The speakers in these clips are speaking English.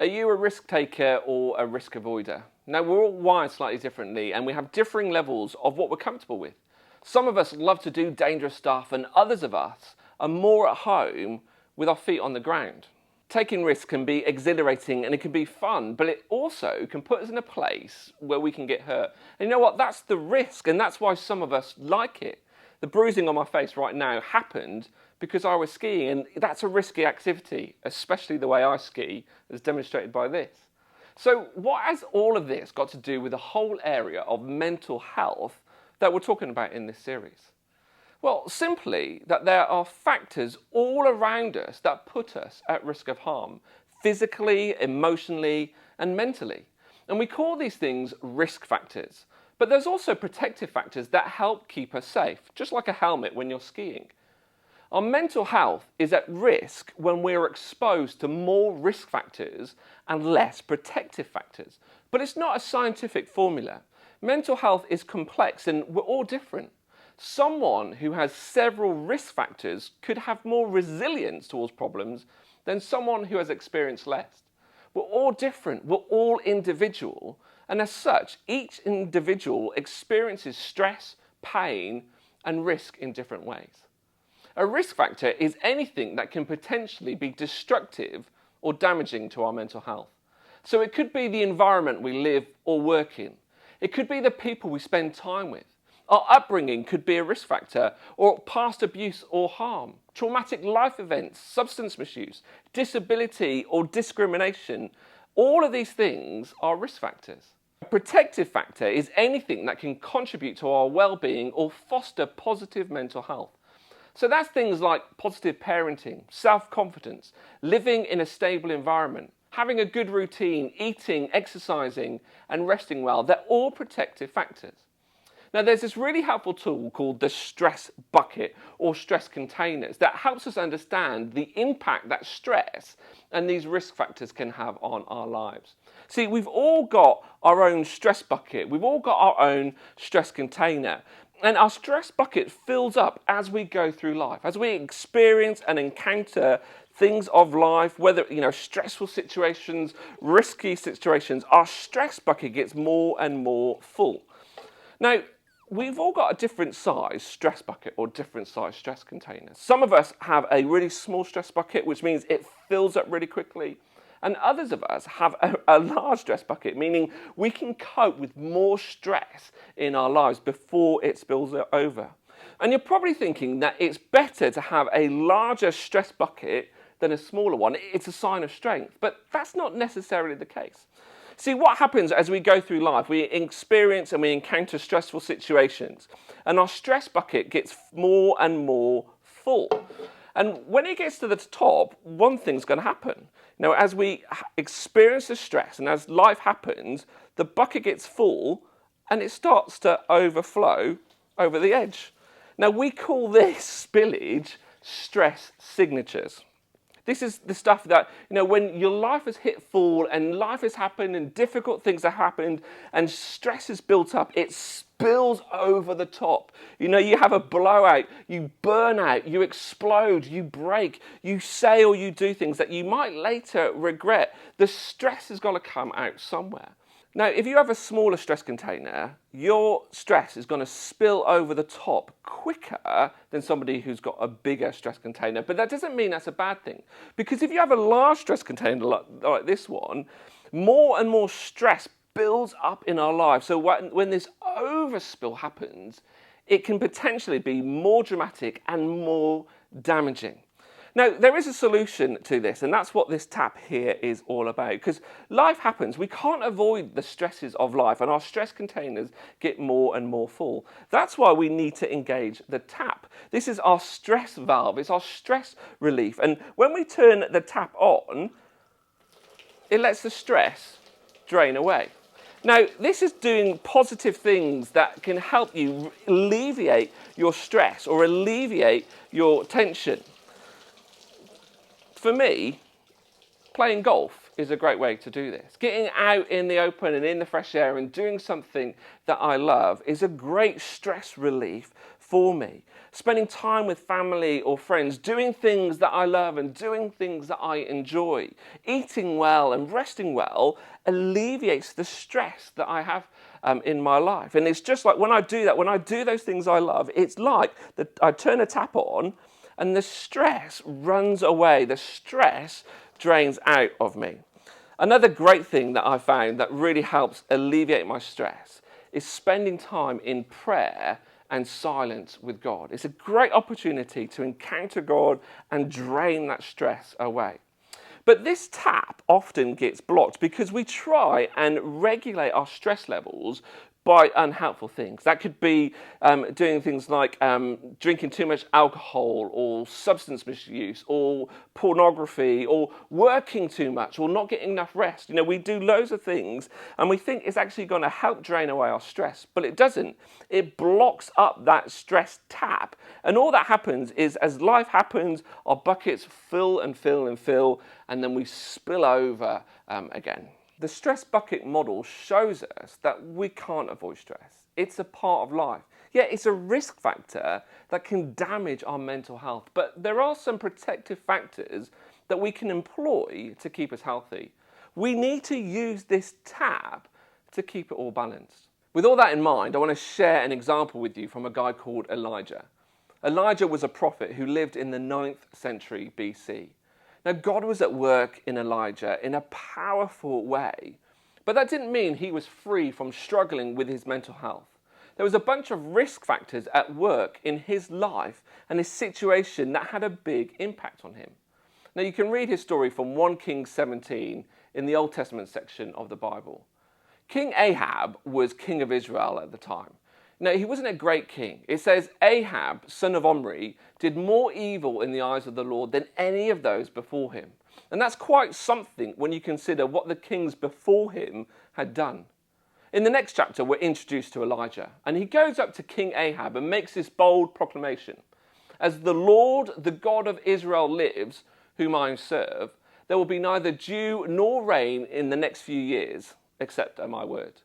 Are you a risk taker or a risk avoider? Now, we're all wired slightly differently and we have differing levels of what we're comfortable with. Some of us love to do dangerous stuff and others of us are more at home with our feet on the ground. Taking risks can be exhilarating and it can be fun, but it also can put us in a place where we can get hurt. And you know what? That's the risk, and that's why some of us like it. The bruising on my face right now happened because I was skiing, and that's a risky activity, especially the way I ski, as demonstrated by this. So what has all of this got to do with the whole area of mental health that we're talking about in this series? Well, simply that there are factors all around us that put us at risk of harm, physically, emotionally, and mentally. And we call these things risk factors. But there's also protective factors that help keep us safe, just like a helmet when you're skiing. Our mental health is at risk when we're exposed to more risk factors and less protective factors. But it's not a scientific formula. Mental health is complex and we're all different. Someone who has several risk factors could have more resilience towards problems than someone who has experienced less. We're all different, we're all individual, and as such, each individual experiences stress, pain, and risk in different ways. A risk factor is anything that can potentially be destructive or damaging to our mental health. So it could be the environment we live or work in. It could be the people we spend time with. Our upbringing could be a risk factor, or past abuse or harm, traumatic life events, substance misuse, disability or discrimination. All of these things are risk factors. A protective factor is anything that can contribute to our well-being or foster positive mental health. So that's things like positive parenting, self-confidence, living in a stable environment, having a good routine, eating, exercising, and resting well. They're all protective factors. Now, there's this really helpful tool called the stress bucket or stress containers that helps us understand the impact that stress and these risk factors can have on our lives. See, we've all got our own stress bucket. We've all got our own stress container. And our stress bucket fills up as we go through life, as we experience and encounter things of life, whether, stressful situations, risky situations, our stress bucket gets more and more full. Now, we've all got a different size stress bucket or different size stress containers. Some of us have a really small stress bucket, which means it fills up really quickly. And others of us have a large stress bucket, meaning we can cope with more stress in our lives before it spills over. And you're probably thinking that it's better to have a larger stress bucket than a smaller one. It's a sign of strength, but that's not necessarily the case. See, what happens as we go through life, we experience and we encounter stressful situations, and our stress bucket gets more and more full. And when it gets to the top, one thing's going to happen. As we experience the stress and as life happens, the bucket gets full and it starts to overflow over the edge. Now, we call this spillage stress signatures. This is the stuff that, when your life has hit full and life has happened and difficult things have happened and stress is built up, it spills over the top. You have a blowout, you burn out, you explode, you break, you say or you do things that you might later regret. The stress has got to come out somewhere. Now, if you have a smaller stress container, your stress is going to spill over the top quicker than somebody who's got a bigger stress container. But that doesn't mean that's a bad thing. Because if you have a large stress container like this one, more and more stress builds up in our lives. So when this overspill happens, it can potentially be more dramatic and more damaging. Now, there is a solution to this, and that's what this tap here is all about. Because life happens, we can't avoid the stresses of life, and our stress containers get more and more full. That's why we need to engage the tap. This is our stress valve, it's our stress relief. And when we turn the tap on, it lets the stress drain away. Now, this is doing positive things that can help you alleviate your stress or alleviate your tension. For me, playing golf is a great way to do this. Getting out in the open and in the fresh air and doing something that I love is a great stress relief for me. Spending time with family or friends, doing things that I love and doing things that I enjoy. Eating well and resting well alleviates the stress that I have in my life. And it's just like when I do that, when I do those things I love, it's like that I turn a tap on and the stress runs away. The stress drains out of me. Another great thing that I found that really helps alleviate my stress is spending time in prayer and silence with God. It's a great opportunity to encounter God and drain that stress away. But this tap often gets blocked because we try and regulate our stress levels by unhelpful things. That could be doing things like drinking too much alcohol or substance misuse or pornography or working too much or not getting enough rest. You know, we do loads of things and we think it's actually going to help drain away our stress, but it doesn't. It blocks up that stress tap. And all that happens is as life happens, our buckets fill and fill and fill, and then we spill over again. The stress bucket model shows us that we can't avoid stress. It's a part of life. Yeah, it's a risk factor that can damage our mental health, but there are some protective factors that we can employ to keep us healthy. We need to use this tap to keep it all balanced. With all that in mind, I want to share an example with you from a guy called Elijah. Elijah was a prophet who lived in the 9th century BC. Now, God was at work in Elijah in a powerful way, but that didn't mean he was free from struggling with his mental health. There was a bunch of risk factors at work in his life and his situation that had a big impact on him. Now, you can read his story from 1 Kings 17 in the Old Testament section of the Bible. King Ahab was king of Israel at the time. Now, he wasn't a great king. It says Ahab, son of Omri, did more evil in the eyes of the Lord than any of those before him. And that's quite something when you consider what the kings before him had done. In the next chapter, we're introduced to Elijah, and he goes up to King Ahab and makes this bold proclamation. As the Lord, the God of Israel lives, whom I serve, there will be neither dew nor rain in the next few years, except at my word.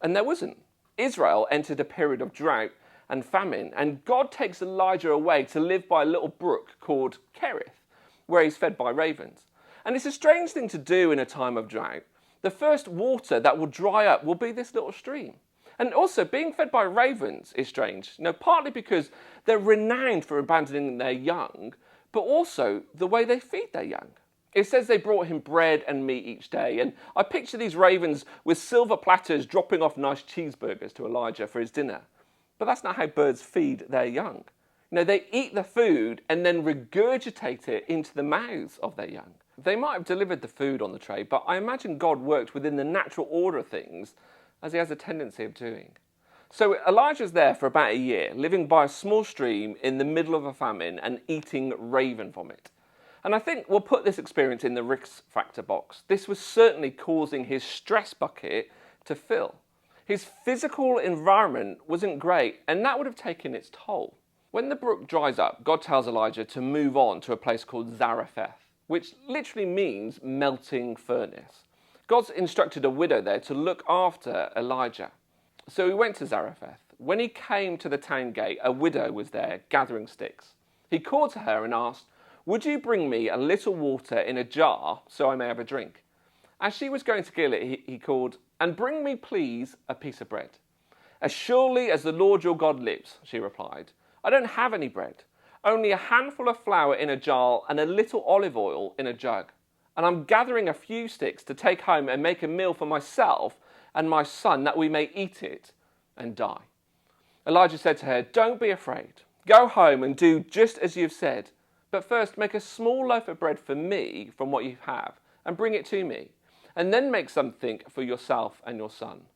And there wasn't. Israel entered a period of drought and famine, and God takes Elijah away to live by a little brook called Kerith, where he's fed by ravens. And it's a strange thing to do in a time of drought. The first water that will dry up will be this little stream. And also, being fed by ravens is strange. You know, partly because they're renowned for abandoning their young, but also the way they feed their young. It says they brought him bread and meat each day. And I picture these ravens with silver platters dropping off nice cheeseburgers to Elijah for his dinner. But that's not how birds feed their young. You know, they eat the food and then regurgitate it into the mouths of their young. They might have delivered the food on the tray, but I imagine God worked within the natural order of things, as he has a tendency of doing. So Elijah's there for about a year, living by a small stream in the middle of a famine and eating raven vomit. And I think we'll put this experience in the risk factor box. This was certainly causing his stress bucket to fill. His physical environment wasn't great, and that would have taken its toll. When the brook dries up, God tells Elijah to move on to a place called Zarephath, which literally means melting furnace. God's instructed a widow there to look after Elijah. So he went to Zarephath. When he came to the town gate, a widow was there gathering sticks. He called to her and asked, "Would you bring me a little water in a jar so I may have a drink?" As she was going to get it, he called, "And bring me, please, a piece of bread." "As surely as the Lord your God lives," she replied, "I don't have any bread, only a handful of flour in a jar and a little olive oil in a jug. And I'm gathering a few sticks to take home and make a meal for myself and my son, that we may eat it and die." Elijah said to her, "Don't be afraid. Go home and do just as you've said. But first make a small loaf of bread for me from what you have and bring it to me. And then make something for yourself and your son."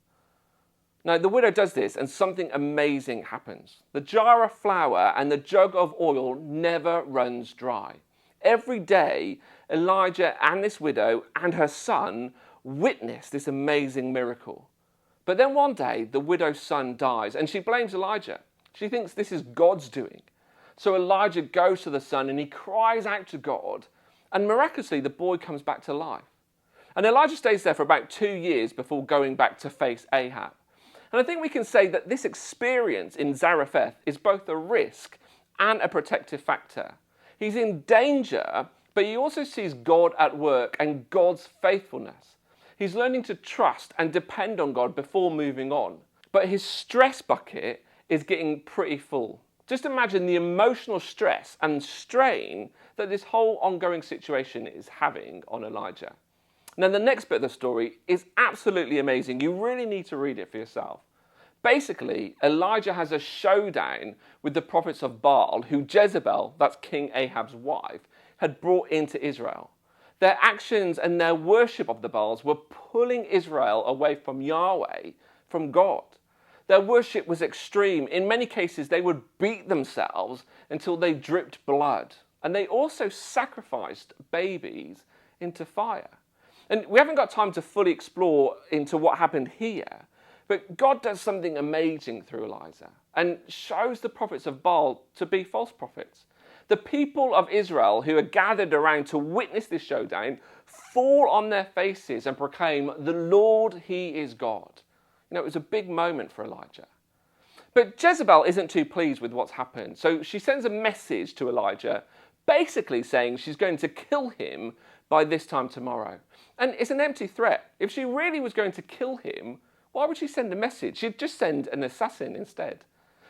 Now, the widow does this and something amazing happens. The jar of flour and the jug of oil never runs dry. Every day, Elijah and this widow and her son witness this amazing miracle. But then one day, the widow's son dies and she blames Elijah. She thinks this is God's doing. So Elijah goes to the son and he cries out to God, and miraculously the boy comes back to life. And Elijah stays there for about 2 years before going back to face Ahab. And I think we can say that this experience in Zarephath is both a risk and a protective factor. He's in danger, but he also sees God at work and God's faithfulness. He's learning to trust and depend on God before moving on. But his stress bucket is getting pretty full. Just imagine the emotional stress and strain that this whole ongoing situation is having on Elijah. Now, the next bit of the story is absolutely amazing. You really need to read it for yourself. Basically, Elijah has a showdown with the prophets of Baal, who Jezebel, that's King Ahab's wife, had brought into Israel. Their actions and their worship of the Baals were pulling Israel away from Yahweh, from God. Their worship was extreme. In many cases, they would beat themselves until they dripped blood. And they also sacrificed babies into fire. And we haven't got time to fully explore into what happened here, but God does something amazing through Elijah and shows the prophets of Baal to be false prophets. The people of Israel who are gathered around to witness this showdown fall on their faces and proclaim, "The Lord, He is God." You know, it was a big moment for Elijah. But Jezebel isn't too pleased with what's happened, so she sends a message to Elijah, basically saying she's going to kill him by this time tomorrow. And it's an empty threat. If she really was going to kill him, why would she send a message? She'd just send an assassin instead.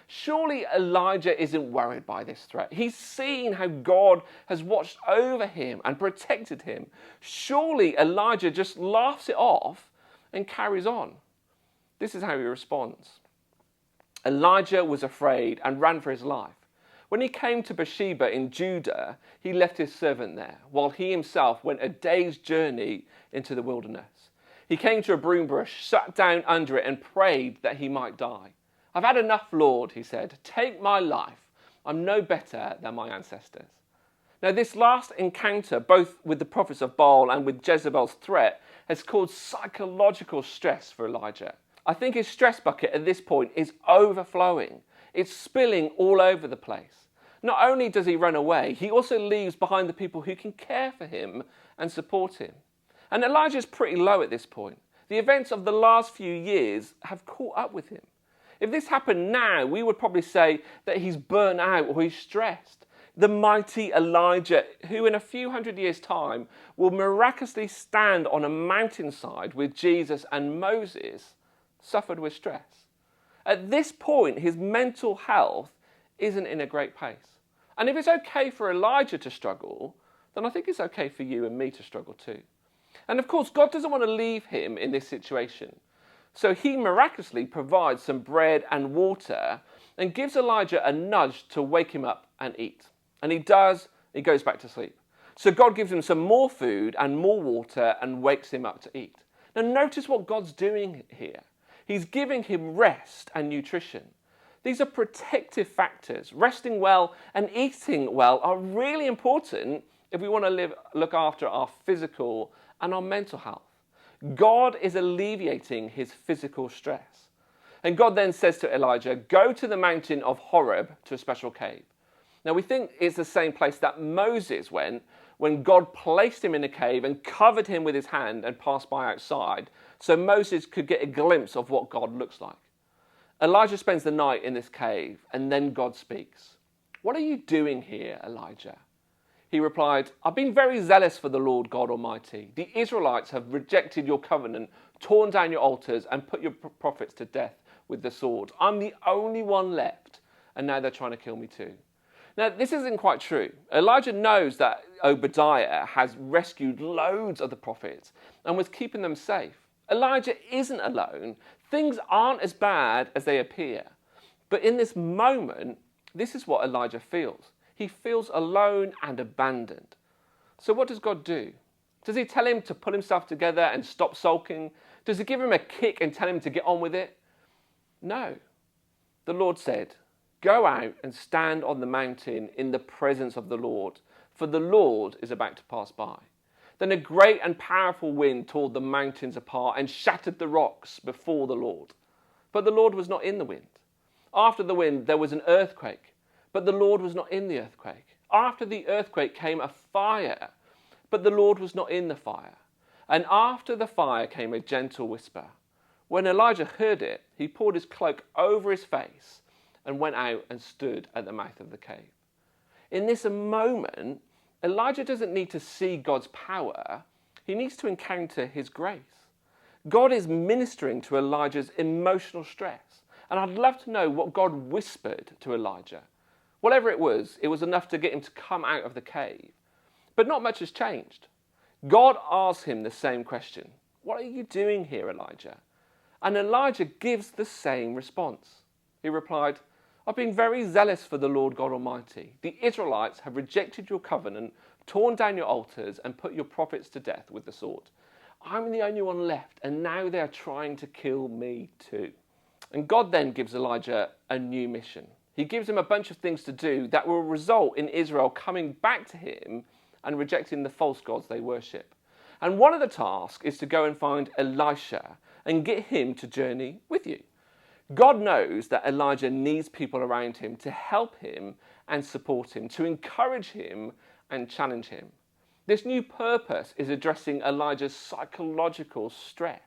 Surely Elijah isn't worried by this threat. He's seen how God has watched over him and protected him. Surely Elijah just laughs it off and carries on. This is how he responds. Elijah was afraid and ran for his life. When he came to Beersheba in Judah, he left his servant there, while he himself went a day's journey into the wilderness. He came to a broom bush, sat down under it, and prayed that he might die. "I've had enough, Lord," he said. "Take my life. I'm no better than my ancestors." Now, this last encounter, both with the prophets of Baal and with Jezebel's threat, has caused psychological stress for Elijah. I think his stress bucket at this point is overflowing. It's spilling all over the place. Not only does he run away, he also leaves behind the people who can care for him and support him. And Elijah's pretty low at this point. The events of the last few years have caught up with him. If this happened now, we would probably say that he's burnt out or he's stressed. The mighty Elijah, who in a few hundred years' time will miraculously stand on a mountainside with Jesus and Moses, suffered with stress. At this point, his mental health isn't in a great place. And if it's okay for Elijah to struggle, then I think it's okay for you and me to struggle too. And of course, God doesn't want to leave him in this situation. So he miraculously provides some bread and water and gives Elijah a nudge to wake him up and eat. And he does, he goes back to sleep. So God gives him some more food and more water and wakes him up to eat. Now notice what God's doing here. He's giving him rest and nutrition. These are protective factors. Resting well and eating well are really important if we want to look after our physical and our mental health. God is alleviating his physical stress. And God then says to Elijah, "Go to the mountain of Horeb, to a special cave." Now we think it's the same place that Moses went when God placed him in a cave and covered him with his hand and passed by outside so Moses could get a glimpse of what God looks like. Elijah spends the night in this cave and then God speaks. "What are you doing here, Elijah?" He replied, "I've been very zealous for the Lord God Almighty. The Israelites have rejected your covenant, torn down your altars, and put your prophets to death with the sword. I'm the only one left, and now they're trying to kill me too." Now, this isn't quite true. Elijah knows that Obadiah has rescued loads of the prophets and was keeping them safe. Elijah isn't alone. Things aren't as bad as they appear. But in this moment, this is what Elijah feels. He feels alone and abandoned. So what does God do? Does he tell him to pull himself together and stop sulking? Does he give him a kick and tell him to get on with it? No. The Lord said, "Go out and stand on the mountain in the presence of the Lord, for the Lord is about to pass by." Then a great and powerful wind tore the mountains apart and shattered the rocks before the Lord. But the Lord was not in the wind. After the wind, there was an earthquake, but the Lord was not in the earthquake. After the earthquake came a fire, but the Lord was not in the fire. And after the fire came a gentle whisper. When Elijah heard it, he poured his cloak over his face and went out and stood at the mouth of the cave. In this moment, Elijah doesn't need to see God's power. He needs to encounter his grace. God is ministering to Elijah's emotional stress. And I'd love to know what God whispered to Elijah. Whatever it was enough to get him to come out of the cave. But not much has changed. God asked him the same question. What are you doing here, Elijah? And Elijah gives the same response. He replied, I've been very zealous for the Lord God Almighty. The Israelites have rejected your covenant, torn down your altars, and put your prophets to death with the sword. I'm the only one left, and now they are trying to kill me too. And God then gives Elijah a new mission. He gives him a bunch of things to do that will result in Israel coming back to him and rejecting the false gods they worship. And one of the tasks is to go and find Elisha and get him to journey with you. God knows that Elijah needs people around him to help him and support him, to encourage him and challenge him. This new purpose is addressing Elijah's psychological stress.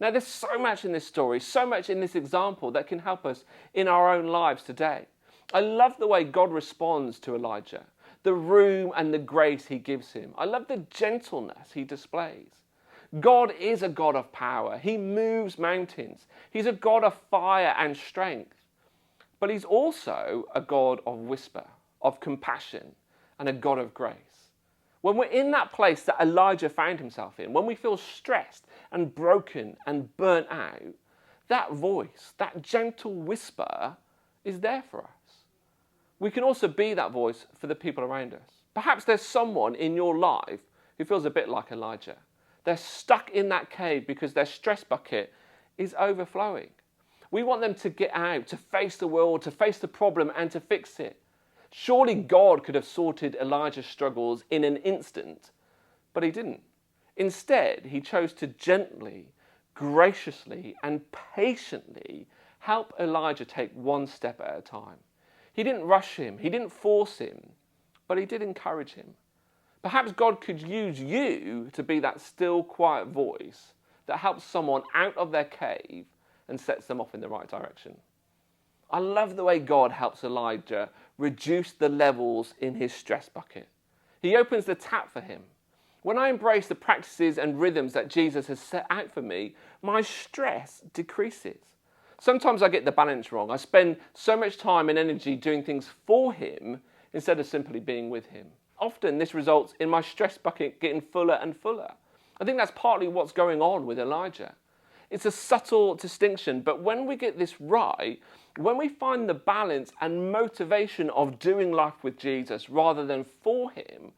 Now, there's so much in this story, so much in this example that can help us in our own lives today. I love the way God responds to Elijah, the room and the grace he gives him. I love the gentleness he displays. God is a God of power. He moves mountains. He's a God of fire and strength. But he's also a God of whisper, of compassion, and a God of grace. When we're in that place that Elijah found himself in, when we feel stressed and broken and burnt out, that voice, that gentle whisper is there for us. We can also be that voice for the people around us. Perhaps there's someone in your life who feels a bit like Elijah. They're stuck in that cave because their stress bucket is overflowing. We want them to get out, to face the world, to face the problem and to fix it. Surely God could have sorted Elijah's struggles in an instant, but he didn't. Instead, he chose to gently, graciously, and patiently help Elijah take one step at a time. He didn't rush him, he didn't force him, but he did encourage him. Perhaps God could use you to be that still, quiet voice that helps someone out of their cave and sets them off in the right direction. I love the way God helps Elijah reduce the levels in his stress bucket. He opens the tap for him. When I embrace the practices and rhythms that Jesus has set out for me, my stress decreases. Sometimes I get the balance wrong. I spend so much time and energy doing things for him instead of simply being with him. Often this results in my stress bucket getting fuller and fuller. I think that's partly what's going on with Elijah. It's a subtle distinction, but when we get this right, when we find the balance and motivation of doing life with Jesus rather than for him,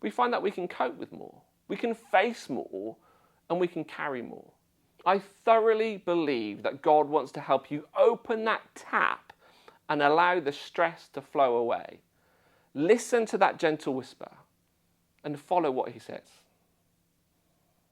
we find that we can cope with more, we can face more, and we can carry more. I thoroughly believe that God wants to help you open that tap and allow the stress to flow away. Listen to that gentle whisper and follow what he says.